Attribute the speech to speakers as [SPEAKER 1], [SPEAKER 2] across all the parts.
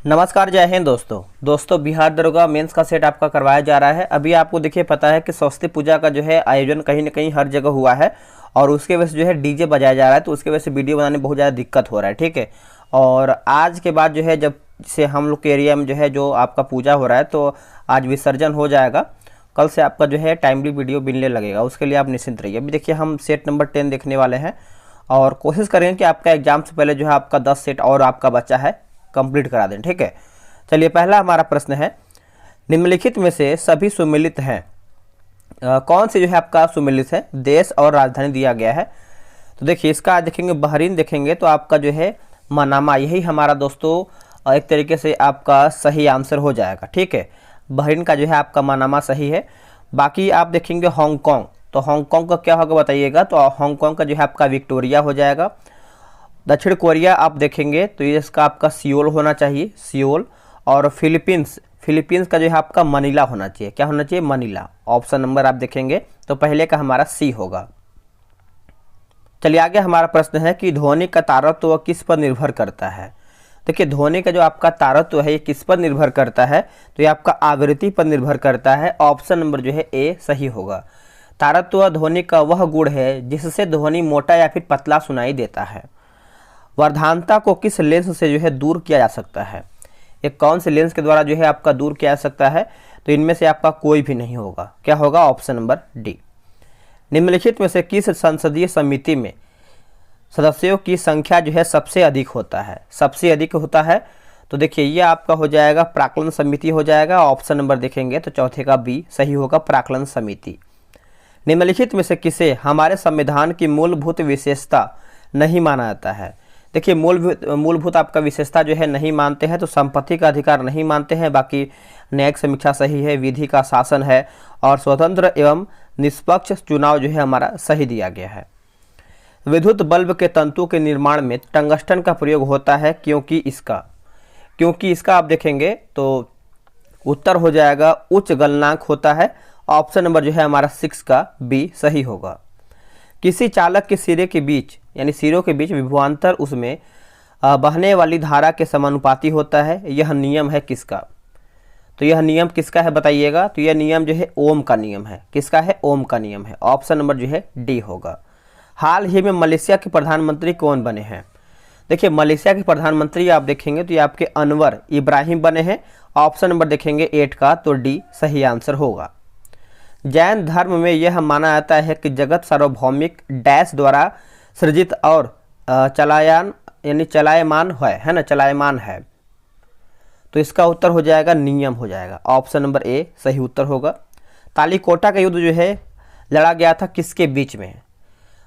[SPEAKER 1] नमस्कार, जय हिंद दोस्तों बिहार दरोगा मेंस का सेट आपका करवाया जा रहा है। अभी आपको देखिए पता है कि सरस्वती पूजा का जो है आयोजन कहीं ना कहीं हर जगह हुआ है और उसके वजह से जो है डीजे बजाया जा रहा है, तो उसके वजह से वीडियो बनाने में बहुत ज़्यादा दिक्कत हो रहा है। ठीक है, और आज के बाद जो है जब से हम लोग के एरिया में जो है जो आपका पूजा हो रहा है तो आज विसर्जन हो जाएगा। कल से आपका जो है टाइमली वीडियो मिलने लगेगा, उसके लिए आप निश्चिंत रहिए। अभी देखिए हम सेट नंबर 10 देखने वाले हैं और कोशिश करेंगे कि आपका एग्जाम से पहले जो है आपका 10 सेट और आपका बच्चा है कंप्लीट करा दें। ठीक है, चलिए पहला हमारा प्रश्न है, निम्नलिखित में से सभी सुमेलित हैं। कौन से जो है आपका सुमेलित है? देश और राजधानी दिया गया है। तो देखिए इसका देखेंगे बहरीन देखेंगे तो आपका जो है मनामा, यही हमारा दोस्तों एक तरीके से आपका सही आंसर हो जाएगा। ठीक है, बहरीन का जो है आपका मनामा सही है। बाकी आप देखेंगे हांगकांग, तो हांगकांग का क्या होगा बताइएगा, तो हांगकांग का जो है आपका विक्टोरिया हो जाएगा। दक्षिण कोरिया आप देखेंगे तो ये इसका आपका सियोल होना चाहिए, सियोल। और फिलीपींस का जो है आपका मनीला होना चाहिए। क्या होना चाहिए? मनीला। ऑप्शन नंबर आप देखेंगे तो पहले का हमारा सी होगा। चलिए आगे हमारा प्रश्न है कि ध्वनि का तारत्व किस पर निर्भर करता है। देखिए ध्वनि का जो आपका तारत्व है ये किस पर निर्भर करता है, तो ये आपका आवृत्ति पर निर्भर करता है। ऑप्शन नंबर जो है ए सही होगा। तारत्व ध्वनि का वह गुण है जिससे ध्वनि मोटा या फिर पतला सुनाई देता है। वर्धानता को किस लेंस से जो है दूर किया जा सकता है? एक कौन से लेंस के द्वारा जो है आपका दूर किया जा सकता है, तो इनमें से आपका कोई भी नहीं होगा। क्या होगा? Option number D. निम्नलिखित में से किस संसदीय समिति में सदस्यों की संख्या जो है सबसे अधिक होता है? सबसे अधिक होता है तो देखिए ये आपका हो जाएगा प्राक्कलन समिति हो जाएगा। ऑप्शन नंबर देखेंगे तो चौथे का बी सही होगा, प्राक्कलन समिति। निम्नलिखित में से किसे हमारे संविधान की मूलभूत विशेषता नहीं माना जाता है? देखिए मूलभूत आपका विशेषता जो है नहीं मानते हैं, तो संपत्ति का अधिकार नहीं मानते हैं। बाकी न्यायिक समीक्षा सही है, विधि का शासन है और स्वतंत्र एवं निष्पक्ष चुनाव जो है हमारा सही दिया गया है। विद्युत बल्ब के तंतु के निर्माण में टंगस्टन का प्रयोग होता है क्योंकि इसका आप देखेंगे तो उत्तर हो जाएगा उच्च गलनांक होता है। ऑप्शन नंबर जो है हमारा 6 का बी सही होगा। किसी चालक के सिरे के बीच यानी सिरों के बीच विभवांतर उसमें बहने वाली धारा के समानुपाती होता है। यह नियम है किसका? तो यह नियम किसका है बताइएगा, तो यह नियम जो है ओम का नियम है। किसका है? ओम का नियम है। ऑप्शन नंबर जो है डी होगा। हाल ही में मलेशिया के प्रधानमंत्री कौन बने हैं? देखिए मलेशिया के प्रधानमंत्री आप देखेंगे तो ये आपके अनवर इब्राहिम बने हैं। ऑप्शन नंबर देखेंगे 8 का, तो डी सही आंसर होगा। जैन धर्म में यह माना जाता है कि जगत सार्वभौमिक डैश द्वारा सृजित और चलायमान यानी चलायमान है ना, चलायमान है। तो इसका उत्तर हो जाएगा नियम हो जाएगा। ऑप्शन नंबर ए सही उत्तर होगा। तालीकोटा का युद्ध जो है लड़ा गया था किसके बीच में?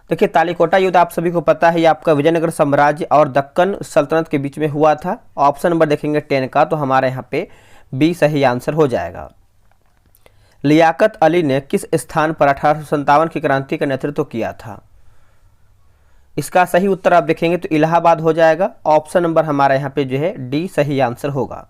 [SPEAKER 1] देखिए तालीकोटा युद्ध आप सभी को पता है, ये आपका विजयनगर साम्राज्य और दक्कन सल्तनत के बीच में हुआ था। ऑप्शन नंबर देखेंगे 10 का, तो हमारे यहाँ पे बी सही आंसर हो जाएगा। लियाकत अली ने किस स्थान पर 1857 की क्रांति का नेतृत्व किया था? इसका सही उत्तर आप देखेंगे तो इलाहाबाद हो जाएगा। ऑप्शन नंबर हमारा यहाँ पे जो है डी सही आंसर होगा।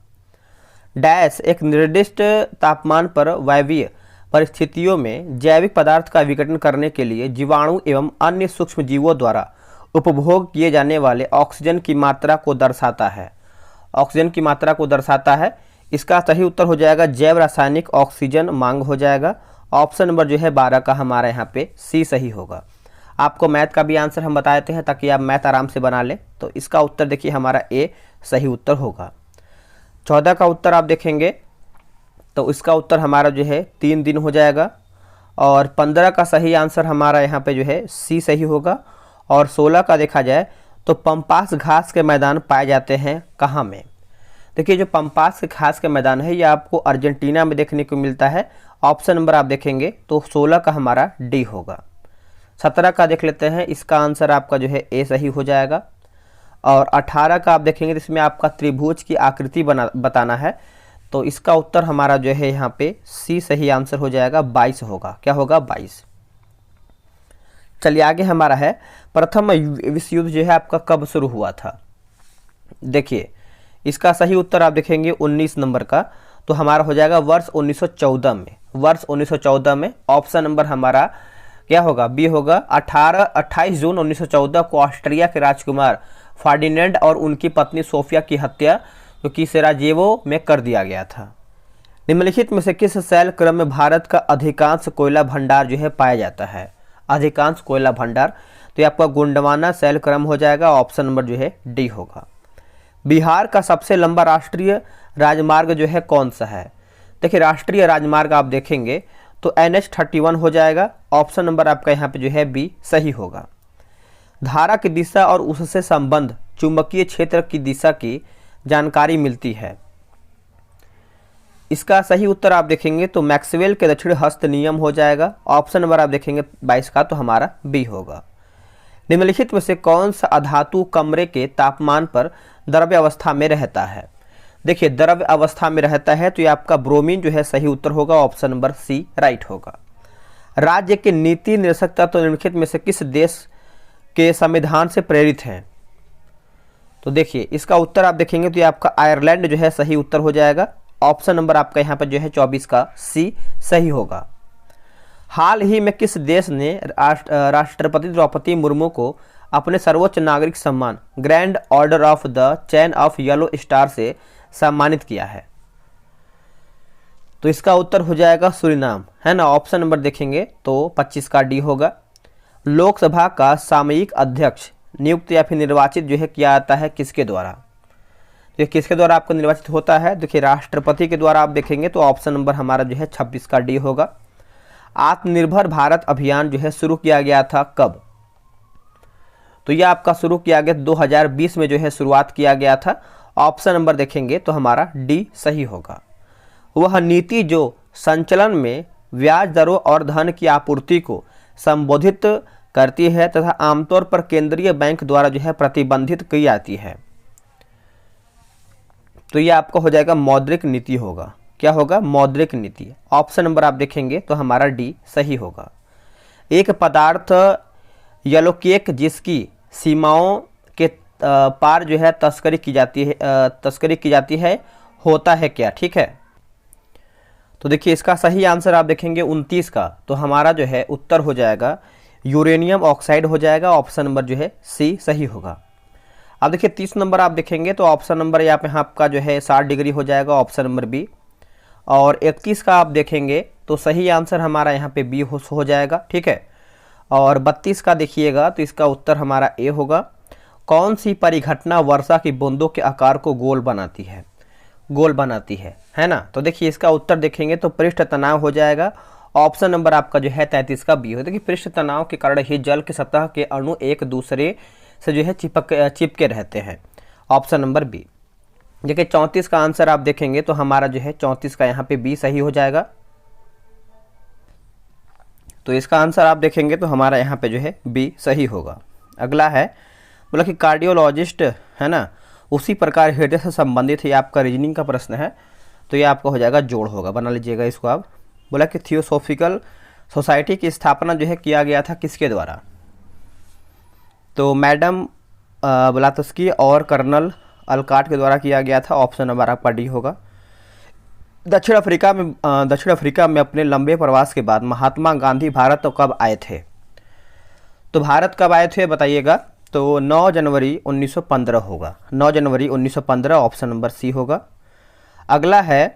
[SPEAKER 1] डैश एक निर्दिष्ट तापमान पर वायवीय परिस्थितियों में जैविक पदार्थ का विघटन करने के लिए जीवाणु एवं अन्य सूक्ष्म जीवों द्वारा उपभोग किए जाने वाले ऑक्सीजन की मात्रा को दर्शाता है। ऑक्सीजन की मात्रा को दर्शाता है। इसका सही उत्तर हो जाएगा जैव रासायनिक ऑक्सीजन मांग हो जाएगा। ऑप्शन नंबर जो है 12 का हमारे यहाँ पे सी सही होगा। आपको मैथ का भी आंसर हम बता देते हैं ताकि आप मैथ आराम से बना लें। तो इसका उत्तर देखिए हमारा ए सही उत्तर होगा। 14 का उत्तर आप देखेंगे तो इसका उत्तर हमारा जो है 3 दिन हो जाएगा। और 15 का सही आंसर हमारा यहाँ पे जो है सी सही होगा। और 16 का देखा जाए तो पंपास घास के मैदान पाए जाते हैं कहाँ में? देखिए जो पंपास के घास के मैदान है ये आपको अर्जेंटीना में देखने को मिलता है। ऑप्शन नंबर आप देखेंगे तो 16 का हमारा डी होगा। 17 का देख लेते हैं, इसका आंसर आपका जो है ए सही हो जाएगा। और 18 का आप देखेंगे तो इसमें आपका त्रिभुज की आकृति बताना है, तो इसका उत्तर हमारा जो है यहाँ पे सी सही आंसर हो जाएगा। 22 होगा। क्या होगा? 22। चलिए आगे हमारा है, प्रथम विश्व युद्ध जो है आपका कब शुरू हुआ था? देखिए इसका सही उत्तर आप देखेंगे 19 नंबर का, तो हमारा हो जाएगा वर्ष 1914 में। वर्ष 1914 में। ऑप्शन नंबर हमारा क्या होगा? बी होगा। 28 जून 1914 को ऑस्ट्रिया के राजकुमार फर्डिनेंड और उनकी पत्नी सोफिया की हत्या जो कि सेराजेवो में कर दिया गया था। निम्नलिखित में से किस शैल क्रम में भारत का अधिकांश कोयला भंडार जो है पाया जाता है? अधिकांश कोयला भंडार, तो ये आपका गोंडवाना शैल क्रम हो जाएगा, ऑप्शन नंबर जो है डी होगा। बिहार का सबसे लंबा राष्ट्रीय राजमार्ग जो है कौन सा है? देखिए राष्ट्रीय राजमार्ग आप देखेंगे तो NH-31 हो जाएगा, ऑप्शन नंबर आपका यहाँ पे जो है बी सही होगा। धारा की दिशा और उससे संबंध चुंबकीय क्षेत्र की दिशा की जानकारी मिलती है। इसका सही उत्तर आप देखेंगे तो मैक्सवेल के दक्षिण हस्त नियम हो जाएगा, ऑप्शन नंबर आप देखेंगे 22 का, तो हमारा बी होगा। निम्नलिखित में से कौन सा अधातु कमरे के तापमान पर द्रव्य अवस्था में रहता है? देखिए द्रव्य अवस्था में रहता है तो ये आपका ब्रोमीन जो है सही उत्तर होगा, ऑप्शन नंबर सी राइट होगा। राज्य के नीति निर्देशक तत्व निम्नलिखित में से किस देश के संविधान से प्रेरित हैं? तो देखिए इसका उत्तर आप देखेंगे तो ये आपका आयरलैंड जो है सही उत्तर हो जाएगा, ऑप्शन नंबर आपका यहाँ पर जो है 24 का सी सही होगा। हाल ही में किस देश ने राष्ट्रपति द्रौपदी मुर्मू को अपने सर्वोच्च नागरिक सम्मान grand order of the chain of yellow star से सम्मानित किया है? तो इसका उत्तर हो जाएगा सूरीनाम, है ना, ऑप्शन नंबर देखेंगे तो 25 का डी होगा। लोकसभा का सामयिक अध्यक्ष नियुक्त या फिर निर्वाचित जो है किया जाता है किसके द्वारा? तो किसके द्वारा आपको निर्वाचित होता है? देखिए राष्ट्रपति के द्वारा आप देखेंगे तो ऑप्शन नंबर हमारा जो है 26 का डी होगा। आत्मनिर्भर भारत अभियान जो है शुरू किया गया था कब? तो यह आपका शुरू किया गया 2020 में जो है शुरुआत किया गया था, ऑप्शन नंबर देखेंगे तो हमारा डी सही होगा। वह नीति जो संचलन में ब्याज दरों और धन की आपूर्ति को संबोधित करती है तथा आमतौर पर केंद्रीय बैंक द्वारा जो है प्रतिबंधित की जाती है, तो यह आपका हो जाएगा मौद्रिक नीति होगा। क्या होगा? मौद्रिक नीति, ऑप्शन नंबर आप देखेंगे तो हमारा डी सही होगा। एक पदार्थ येलो केक जिसकी सीमाओं के पार जो है तस्करी की जाती है होता है क्या? ठीक है, तो देखिए इसका सही आंसर आप देखेंगे 29 का, तो हमारा जो है उत्तर हो जाएगा यूरेनियम ऑक्साइड हो जाएगा, ऑप्शन नंबर जो है सी सही होगा। अब देखिए 30 नंबर आप देखेंगे तो ऑप्शन नंबर यहाँ पे आपका जो है 60 डिग्री हो जाएगा, ऑप्शन नंबर बी। और 31 का आप देखेंगे तो सही आंसर हमारा यहाँ पे बी हो जाएगा, ठीक है। और 32 का देखिएगा तो इसका उत्तर हमारा ए होगा। कौन सी परिघटना वर्षा की बूंदों के आकार को गोल बनाती है? गोल बनाती है ना। तो देखिए इसका उत्तर देखेंगे तो पृष्ठ तनाव हो जाएगा, ऑप्शन नंबर आपका जो है 33 का बी हो। देखिए पृष्ठ तनाव के कारण ही जल के सतह के अणु एक दूसरे से जो है चिपके रहते हैं, ऑप्शन नंबर बी। देखिए 34 का आंसर आप देखेंगे तो हमारा जो है 34 का यहाँ पे बी सही हो जाएगा। तो इसका आंसर आप देखेंगे तो हमारा यहाँ पे जो है बी सही होगा। अगला है बोला कि कार्डियोलॉजिस्ट है ना, उसी प्रकार हृदय से संबंधित ये आपका रीजनिंग का प्रश्न है, तो ये आपका हो जाएगा जोड़ होगा, बना लीजिएगा इसको आप। बोला कि थियोसॉफिकल सोसाइटी की स्थापना जो है किया गया था किसके द्वारा? तो मैडम ब्लात्स्की और कर्नल अलकाट के द्वारा किया गया था, ऑप्शन नंबर आपका डी होगा। दक्षिण अफ्रीका में अपने लंबे प्रवास के बाद महात्मा गांधी भारत कब आए थे? तो भारत कब आए थे बताइएगा, तो 9 जनवरी 1915 होगा, 9 जनवरी 1915, ऑप्शन नंबर सी होगा। अगला है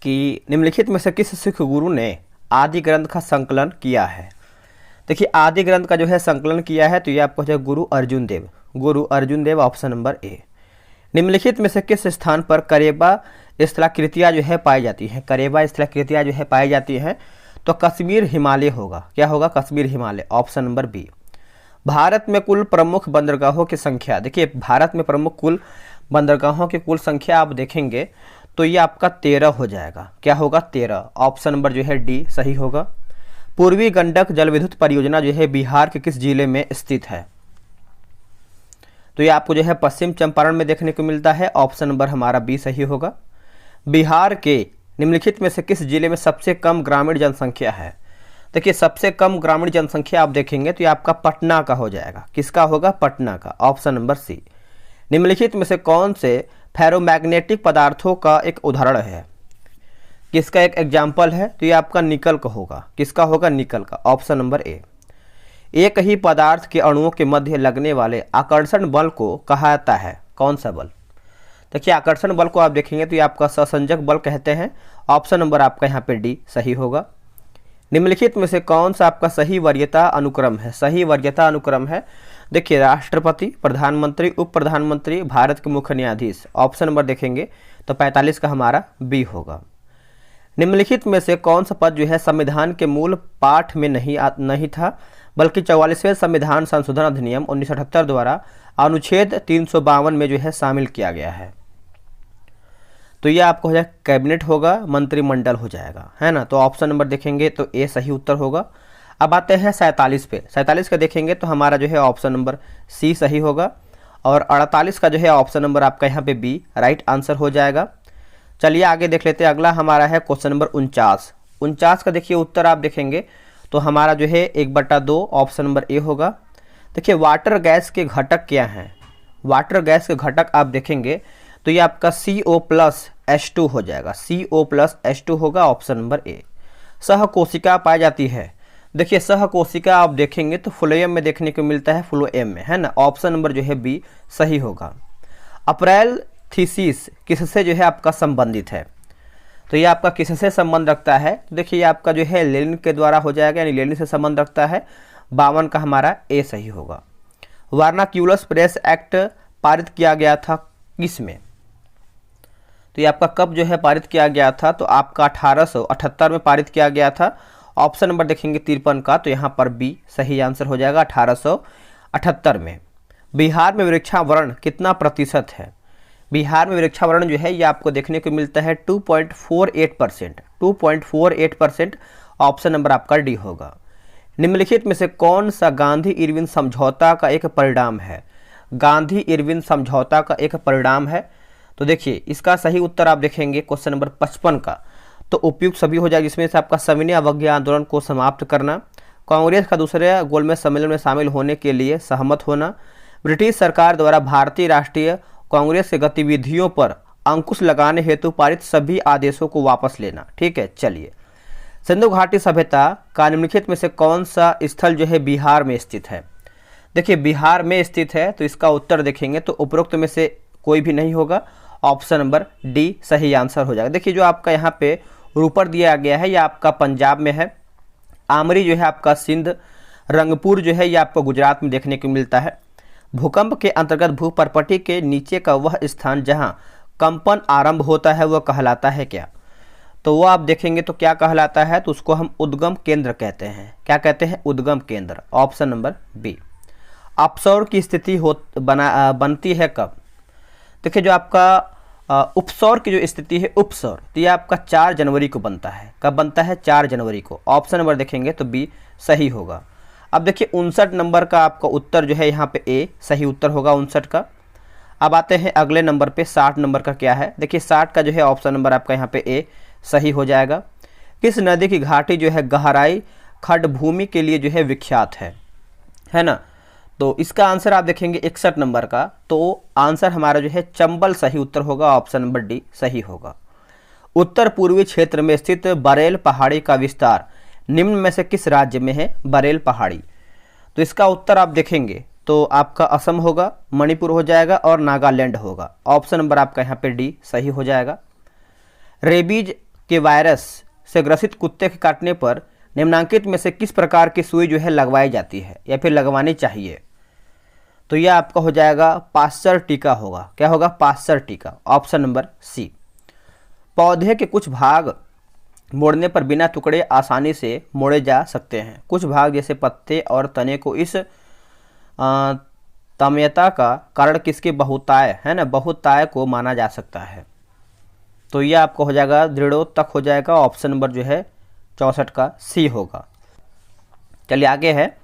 [SPEAKER 1] कि निम्नलिखित में से किस सिख गुरु ने आदि ग्रंथ का संकलन किया है? देखिए आदि ग्रंथ का जो है संकलन किया है तो ये आपको है गुरु अर्जुन देव, ऑप्शन नंबर ए। निम्नलिखित में से किस स्थान पर करेबा स्थलाकृतियाँ जो है पाई जाती हैं? करेबा स्थलाकृतियाँ जो है पाई जाती हैं तो कश्मीर हिमालय होगा। क्या होगा? Kashmir Himalaya, option number B. Bharat में कुल प्रमुख बंदरगाहों की संख्या, देखिए भारत में प्रमुख कुल बंदरगाहों की कुल संख्या आप देखेंगे तो ये आपका 13 हो जाएगा। क्या होगा? 13, ऑप्शन नंबर जो है डी सही होगा। पूर्वी गंडक जल विद्युत परियोजना जो है बिहार के किस जिले में स्थित है? तो ये आपको जो है पश्चिम चंपारण में देखने को मिलता है, ऑप्शन नंबर हमारा बी सही होगा। बिहार के निम्नलिखित में से किस जिले में सबसे कम ग्रामीण जनसंख्या है? देखिए सबसे कम ग्रामीण जनसंख्या आप देखेंगे तो ये आपका पटना का हो जाएगा। किसका होगा? पटना का, ऑप्शन नंबर सी। निम्नलिखित में से कौन से फेरोमैग्नेटिक पदार्थों का एक उदाहरण है? किसका एक एग्जाम्पल है? तो ये आपका निकल का होगा। किसका होगा? निकल का, ऑप्शन नंबर ए। एक ही पदार्थ के अणुओं के मध्य लगने वाले आकर्षण बल को कहा जाता है कौन सा बल? देखिए आकर्षण बल को आप देखेंगे तो ये आपका सहसंजक बल कहते हैं। ऑप्शन नंबर आपका यहाँ पे डी सही होगा। निम्नलिखित में से कौन सा आपका सही वरीयता अनुक्रम है? सही वरीयता अनुक्रम है, देखिए राष्ट्रपति, प्रधानमंत्री, उप प्रधानमंत्री, भारत के मुख्य न्यायाधीश। ऑप्शन नंबर देखेंगे तो 45 का हमारा बी होगा। निम्नलिखित में से कौन सा पद जो है संविधान के मूल पाठ में नहीं था, बल्कि 44वें संविधान संशोधन अधिनियम 1978 द्वारा अनुच्छेद 352 में जो है शामिल किया गया है? तो ये आपको हो जाएगा कैबिनेट होगा, मंत्रिमंडल हो जाएगा, है ना। तो ऑप्शन नंबर देखेंगे तो ए सही उत्तर होगा। अब आते हैं 47 पे। 47 का देखेंगे तो हमारा जो है ऑप्शन नंबर सी सही होगा, और 48 का जो है ऑप्शन नंबर आपका यहाँ पे बी राइट आंसर हो जाएगा। चलिए आगे देख लेते हैं। अगला हमारा है क्वेश्चन नंबर 49। 49 का देखिए उत्तर आप देखेंगे तो हमारा जो है 1/2 ऑप्शन नंबर ए होगा। देखिए वाटर गैस के घटक क्या हैं? वाटर गैस के घटक आप देखेंगे तो ये आपका CO+H2 हो जाएगा। CO+H2 होगा, ऑप्शन नंबर ए। सहकोशिका पाई जाती है, देखिए सहकोशिका आप देखेंगे तो फ्लोएम में देखने को मिलता है, फ्लोएम में, है ना। ऑप्शन नंबर जो है बी सही होगा। अप्रैल थीसिस किससे जो है आपका संबंधित है? तो ये आपका किससे संबंध रखता है? देखिए ये आपका जो है लेनिन के द्वारा हो जाएगा, यानी लेनिन से संबंध रखता है। 52 का हमारा ए सही होगा। वर्नाक्यूलस प्रेस एक्ट पारित किया गया था किस में? तो ये आपका कब जो है पारित किया गया था? तो आपका 1878 में पारित किया गया था। ऑप्शन नंबर देखेंगे 53 का, तो यहाँ पर बी सही आंसर हो जाएगा, 1878 में। बिहार में वृक्षावरण कितना प्रतिशत है? बिहार में वृक्षावरण जो है ये आपको देखने को मिलता है 2.48%। 2.48%, ऑप्शन नंबर आपका डी होगा। निम्नलिखित में से कौन सा गांधी इरविन समझौता का एक परिणाम है? गांधी इरविन समझौता का एक परिणाम है, तो देखिए इसका सही उत्तर आप देखेंगे क्वेश्चन नंबर 55 का, तो उपयुक्त सभी हो जाएगा, जिसमें से आपका सविनय अवज्ञा आंदोलन को समाप्त करना, कांग्रेस का दूसरे गोलमेज सम्मेलन में शामिल होने के लिए सहमत होना, ब्रिटिश सरकार द्वारा भारतीय राष्ट्रीय कांग्रेस के गतिविधियों पर अंकुश लगाने हेतु पारित सभी आदेशों को वापस लेना। ठीक है, चलिए सिंधु घाटी सभ्यता का निम्नलिखित में से कौन सा स्थल जो है बिहार में स्थित है? देखिए बिहार में स्थित है, तो इसका उत्तर देखेंगे तो उपरोक्त में से कोई भी नहीं होगा, ऑप्शन नंबर डी सही आंसर हो जाएगा। देखिए जो आपका यहाँ पे रूपर दिया गया है, यह आपका पंजाब में है, आमरी जो है आपका सिंध, रंगपुर जो है ये आपको गुजरात में देखने को मिलता है। भूकंप के अंतर्गत भूपर्पटी के नीचे का वह स्थान जहाँ कंपन आरंभ होता है वह कहलाता है क्या? तो वो आप देखेंगे तो क्या कहलाता है? तो उसको हम उद्गम केंद्र कहते हैं। क्या कहते हैं? उद्गम केंद्र, ऑप्शन नंबर बी। अपसौर की स्थिति बनती है कब? देखिए जो आपका उपसौर की जो स्थिति है, उपसौर, तो ये आपका 4 जनवरी को बनता है। कब बनता है? 4 जनवरी को। ऑप्शन नंबर देखेंगे तो बी सही होगा। अब देखिए 59 नंबर का आपका उत्तर जो है यहाँ पे ए सही उत्तर होगा, 59 का। अब आते हैं अगले नंबर पे, 60 नंबर का क्या है? देखिए 60 का जो है ऑप्शन नंबर आपका यहाँ पे ए सही हो जाएगा। किस नदी की घाटी जो है गहराई खड्ड भूमि के लिए जो है विख्यात है ना? तो इसका आंसर आप देखेंगे 61 नंबर का, तो आंसर हमारा जो है चंबल सही उत्तर होगा, ऑप्शन नंबर डी सही होगा। उत्तर पूर्वी क्षेत्र में स्थित बरेल पहाड़ी का विस्तार निम्न में से किस राज्य में है? बरेल पहाड़ी, तो इसका उत्तर आप देखेंगे तो आपका असम होगा, मणिपुर हो जाएगा और नागालैंड होगा। ऑप्शन नंबर आपका यहाँ पे डी सही हो जाएगा। रेबीज के वायरस से ग्रसित कुत्ते के काटने पर निम्नांकित में से किस प्रकार की सुई जो है लगवाई जाती है या फिर लगवानी चाहिए? तो यह आपका हो जाएगा पाश्चर टीका होगा। क्या होगा? पाश्चर टीका, ऑप्शन नंबर सी। पौधे के कुछ भाग मोड़ने पर बिना टुकड़े आसानी से मोड़े जा सकते हैं। कुछ भाग जैसे पत्ते और तने को इस तम्यता का कारण किसके बहुताय है ना, बहुताय को माना जा सकता है? तो यह आपको हो जाएगा दृढ़ोत्तक हो जाएगा, ऑप्शन नंबर जो है 64 का सी होगा। चलिए आगे है,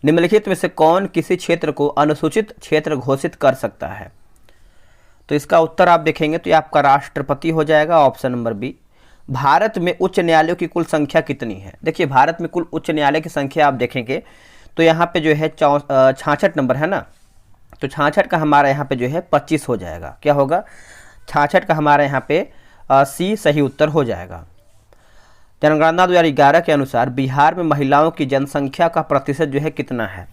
[SPEAKER 1] निम्नलिखित में से कौन किसी क्षेत्र को अनुसूचित क्षेत्र घोषित कर सकता है? तो इसका उत्तर आप देखेंगे तो ये आपका राष्ट्रपति हो जाएगा, ऑप्शन नंबर बी। भारत में उच्च न्यायालयों की कुल संख्या कितनी है? देखिए भारत में कुल उच्च न्यायालय की संख्या आप देखेंगे तो यहाँ पे जो है 66 नंबर है ना, तो 66 का हमारा यहाँ पे जो है 25 हो जाएगा। क्या होगा? 66 का हमारा यहाँ पे सी सही उत्तर हो जाएगा। जनगणना 2011 के अनुसार बिहार में महिलाओं की जनसंख्या का प्रतिशत जो है कितना है?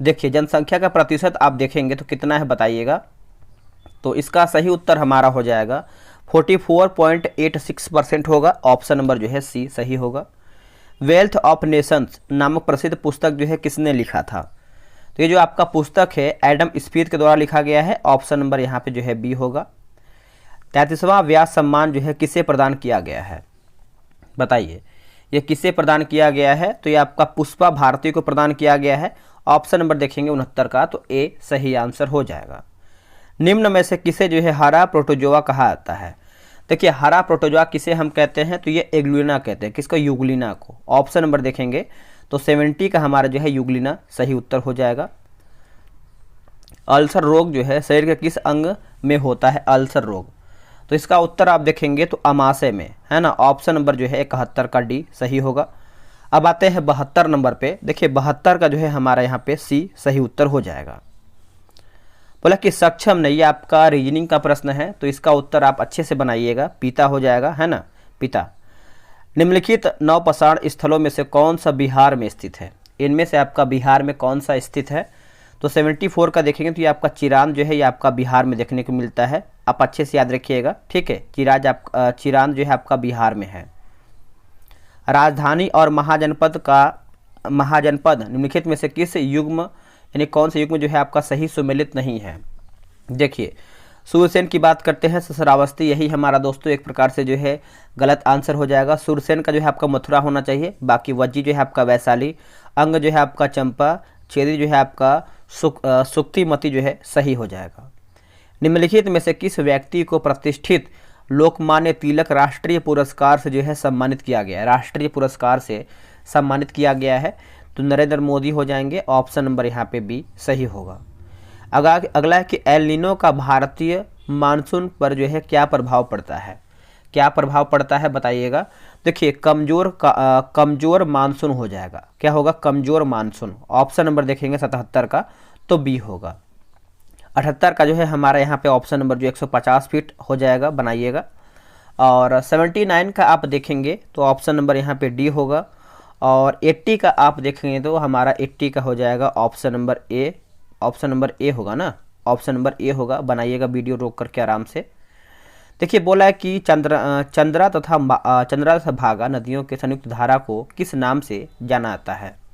[SPEAKER 1] देखिए जनसंख्या का प्रतिशत आप देखेंगे तो कितना है बताइएगा। तो इसका सही उत्तर हमारा हो जाएगा 44.86% होगा। ऑप्शन नंबर जो है सी सही होगा। वेल्थ ऑफ नेशंस नामक प्रसिद्ध पुस्तक जो है किसने लिखा था? तो ये जो आपका पुस्तक है एडम स्मिथ के द्वारा लिखा गया है। ऑप्शन नंबर यहाँ पे जो है बी होगा। 33वां व्यास सम्मान जो है किसे प्रदान किया गया है? बताइए ये किसे प्रदान किया गया है? तो ये आपका पुष्पा भारती को प्रदान किया गया है। ऑप्शन नंबर देखेंगे 69 का, तो ए सही आंसर हो जाएगा। निम्न में से किसे जो है हरा प्रोटोजोआ कहा जाता है? देखिए हरा प्रोटोजोआ किसे हम कहते हैं? तो ये एग्लुलिना कहते हैं। किसको? यूग्लिना को। ऑप्शन नंबर देखेंगे तो 70 का हमारा जो है यूग्लिना सही उत्तर हो जाएगा। अल्सर रोग जो है शरीर के किस अंग में होता है? अल्सर रोग, तो इसका उत्तर आप देखेंगे तो अमाशय में, है ना। ऑप्शन नंबर जो है 71 का डी सही होगा। अब आते हैं 72 नंबर पे। देखिए 72 का जो है हमारा यहाँ पे सी सही उत्तर हो जाएगा। बोला कि सक्षम नहीं, ये आपका रीजनिंग का प्रश्न है, तो इसका उत्तर आप अच्छे से बनाइएगा। पिता हो जाएगा, है ना, पिता। निम्नलिखित नवपाषाण स्थलों में से कौन सा बिहार में स्थित है? इनमें से आपका बिहार में कौन सा स्थित है? तो 74 का देखेंगे तो ये आपका चिरांद जो है ये आपका बिहार में देखने को मिलता है। आप अच्छे से याद रखिएगा, ठीक है। चिरांद जो है आपका बिहार में है। राजधानी और महाजनपद निम्नलिखित में से किस युग्म यानी कौन से युग्म जो है आपका सही सुमेलित नहीं है? देखिए सूरसेन की बात करते हैं, श्रावस्ती, यही हमारा दोस्तों एक प्रकार से जो है गलत आंसर हो जाएगा। सूरसेन का जो है आपका मथुरा होना चाहिए। बाकी वज्जी जो है आपका वैशाली, अंग जो है आपका चंपा, छेदी जो है आपका सुक्तिमती जो है सही हो जाएगा। निम्नलिखित में से किस व्यक्ति को प्रतिष्ठित लोकमान्य तिलक राष्ट्रीय पुरस्कार से जो है सम्मानित किया गया है? राष्ट्रीय पुरस्कार से सम्मानित किया गया है, तो नरेंद्र मोदी हो जाएंगे। ऑप्शन नंबर यहाँ पे बी सही होगा। अगला है कि एल नीनो का भारतीय मानसून पर जो है क्या प्रभाव पड़ता है? क्या प्रभाव पड़ता है बताइएगा। देखिए कमजोर मानसून हो जाएगा। क्या होगा? कमजोर मानसून। ऑप्शन नंबर देखेंगे 77 का, तो बी होगा। 78 का जो है हमारा यहाँ पे ऑप्शन नंबर जो 150 फीट हो जाएगा, बनाइएगा। और 79 का आप देखेंगे तो ऑप्शन नंबर यहाँ पे डी होगा। और 80 का आप देखेंगे तो हमारा 80 का हो जाएगा ऑप्शन नंबर ए। ऑप्शन नंबर ए होगा ना, ऑप्शन नंबर ए होगा, बनाइएगा वीडियो रोक करके आराम से। देखिए बोला है कि चंद्रा तथा भागा नदियों के संयुक्त धारा को किस नाम से जाना जाता है?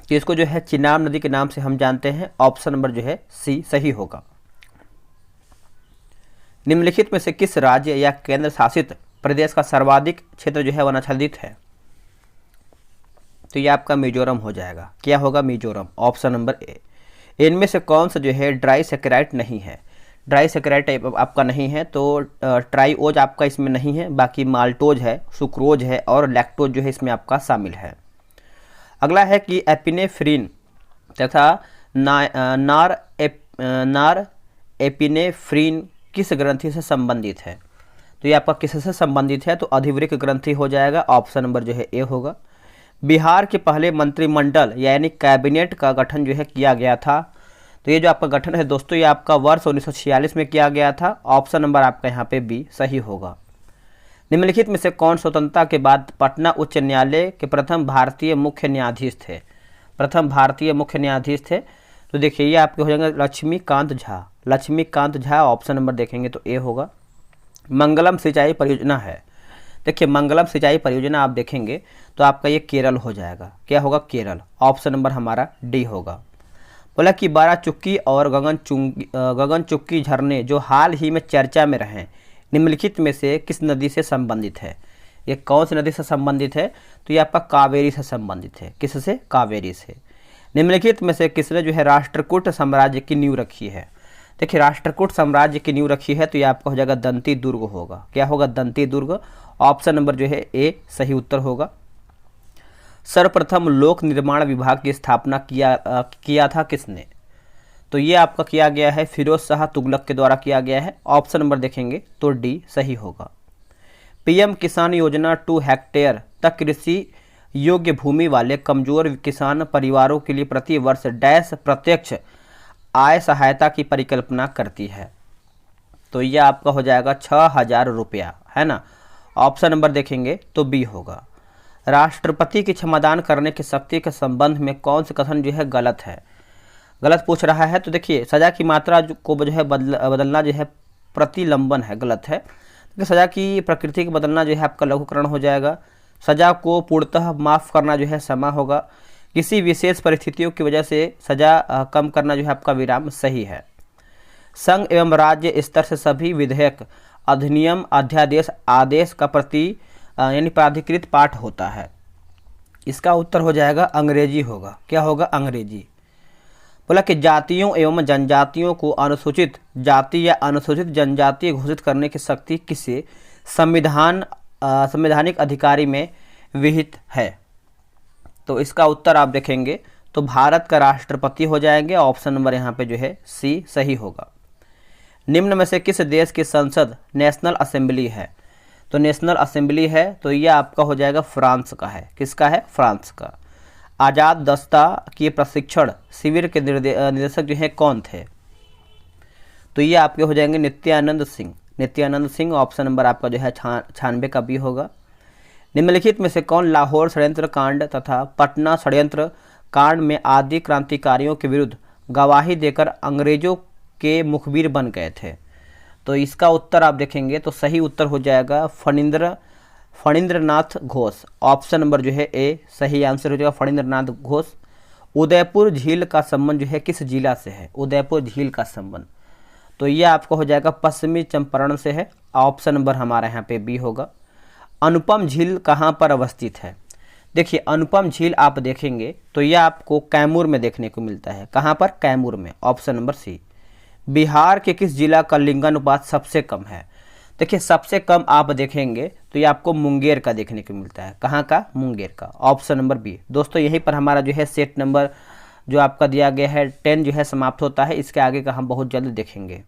[SPEAKER 1] तो इसको जो है चिनाब नदी के नाम से हम जानते हैं। ऑप्शन नंबर जो है सी सही होगा। निम्नलिखित में से किस राज्य या केंद्र शासित प्रदेश का सर्वाधिक क्षेत्र जो है वनाच्छादित है? तो ये आपका मिजोरम हो जाएगा। क्या होगा? मिजोरम। Option number A. इनमें से कौन सा जो है ड्राई सेकेराइट नहीं है? ड्राई सेकेराइट आपका नहीं है, तो ट्राइओज आपका इसमें नहीं है। बाकी माल्टोज है, सुक्रोज है और लैक्टोज जो है इसमें आपका शामिल है। अगला है कि एपिनेफ्रिन तथा नार एपिनेफ्रिन किस ग्रंथि से संबंधित है? तो ये आपका किससे संबंधित है? तो अधिवृक्क ग्रंथि हो जाएगा। ऑप्शन नंबर जो है ए होगा। बिहार के पहले मंत्रिमंडल यानी कैबिनेट का गठन जो है किया गया था, तो ये जो आपका गठन है दोस्तों ये आपका वर्ष 1946 में किया गया था। ऑप्शन नंबर आपका यहाँ पे बी सही होगा। निम्नलिखित में से कौन स्वतंत्रता के बाद पटना उच्च न्यायालय के प्रथम भारतीय मुख्य न्यायाधीश थे? प्रथम भारतीय मुख्य न्यायाधीश थे, तो देखिए ये आपके हो जाएंगे लक्ष्मीकांत झा। लक्ष्मीकांत झा ऑप्शन नंबर देखेंगे तो ए होगा। मंगलम सिंचाई परियोजना है। देखिए मंगलम सिंचाई परियोजना आप देखेंगे तो आपका ये केरल हो जाएगा। क्या होगा? केरल। ऑप्शन नंबर हमारा डी होगा। बोला कि 12 चुक्की और गगन चुक्की झरने जो हाल ही में चर्चा में रहे निम्नलिखित में से किस नदी से संबंधित है? ये कौन सी नदी से संबंधित है? तो ये आपका कावेरी से संबंधित है। किससे? कावेरी से। निम्नलिखित में से किसने जो है राष्ट्रकूट साम्राज्य की नींव रखी है? देखिए राष्ट्रकूट साम्राज्य की नींव रखी है, तो ये आपका हो जाएगा दंती दुर्ग होगा। क्या होगा? दंती दुर्ग। ऑप्शन नंबर जो है ए सही उत्तर होगा। सर्वप्रथम लोक निर्माण विभाग की स्थापना किया था किसने? तो ये आपका किया गया है फिरोज शाह तुगलक के द्वारा किया गया है। ऑप्शन नंबर देखेंगे तो डी सही होगा। पीएम किसान योजना 2 हेक्टेयर तक कृषि योग्य भूमि वाले कमजोर किसान परिवारों के लिए प्रति वर्ष डैश प्रत्यक्ष आय सहायता की परिकल्पना करती है। तो यह आपका हो जाएगा 6,000 रुपया, है ना। ऑप्शन नंबर देखेंगे तो बी होगा। राष्ट्रपति की क्षमादान करने की शक्ति के संबंध में कौन सा कथन जो है गलत है? गलत पूछ रहा है। तो देखिए सज़ा की मात्रा को जो है बदलना जो है प्रतिलंबन है, गलत है। तो सज़ा की प्रकृति को बदलना जो है आपका लघुकरण हो जाएगा। सज़ा को पूर्णतः माफ़ करना जो है क्षमा होगा। किसी विशेष परिस्थितियों की वजह से सज़ा कम करना जो है आपका विराम सही है। संघ एवं राज्य स्तर से सभी विधेयक, अधिनियम, अध्यादेश, आदेश का यानी प्राधिकृत पाठ होता है। इसका उत्तर हो जाएगा अंग्रेजी होगा। क्या होगा? अंग्रेजी। बोला कि जातियों एवं जनजातियों को अनुसूचित जाति या अनुसूचित जनजाति घोषित करने की शक्ति किसे संवैधानिक अधिकारी में विहित है? तो इसका उत्तर आप देखेंगे तो भारत का राष्ट्रपति हो जाएंगे। ऑप्शन नंबर यहाँ पे जो है सी सही होगा। निम्न में से किस देश की संसद नेशनल असेंबली है? तो नेशनल असेंबली है तो ये आपका हो जाएगा फ्रांस का है। किसका है? फ्रांस का। आज़ाद दस्ता के प्रशिक्षण शिविर के निदेशक जो है कौन थे? तो ये आपके हो जाएंगे नित्यानंद सिंह। नित्यानंद सिंह ऑप्शन नंबर आपका जो है 96 का बी होगा। निम्नलिखित में से कौन लाहौर षड्यंत्र कांड तथा पटना षड्यंत्र कांड में आदि क्रांतिकारियों के विरुद्ध गवाही देकर अंग्रेजों के मुखबिर बन गए थे? तो इसका उत्तर आप देखेंगे तो सही उत्तर हो जाएगा फणींद्रनाथ घोष। ऑप्शन नंबर जो है ए सही आंसर हो जाएगा, फणींद्रनाथ घोष। उदयपुर झील का संबंध जो है किस जिला से है? उदयपुर झील का संबंध तो ये आपको हो जाएगा पश्चिमी चंपारण से है। ऑप्शन नंबर हमारा यहाँ पे बी होगा। अनुपम झील कहाँ पर अवस्थित है? देखिए अनुपम झील आप देखेंगे तो ये आपको कैमूर में देखने को मिलता है। कहाँ पर? कैमूर में। Option number C. बिहार के किस जिला का लिंगानुपात सबसे कम है? देखिए सबसे कम आप देखेंगे तो ये आपको मुंगेर का देखने को मिलता है। कहाँ का? मुंगेर का। Option number B. दोस्तों यहीं पर हमारा जो है सेट नंबर जो आपका दिया गया है 10 जो है समाप्त होता है। इसके आगे का हम बहुत जल्द देखेंगे।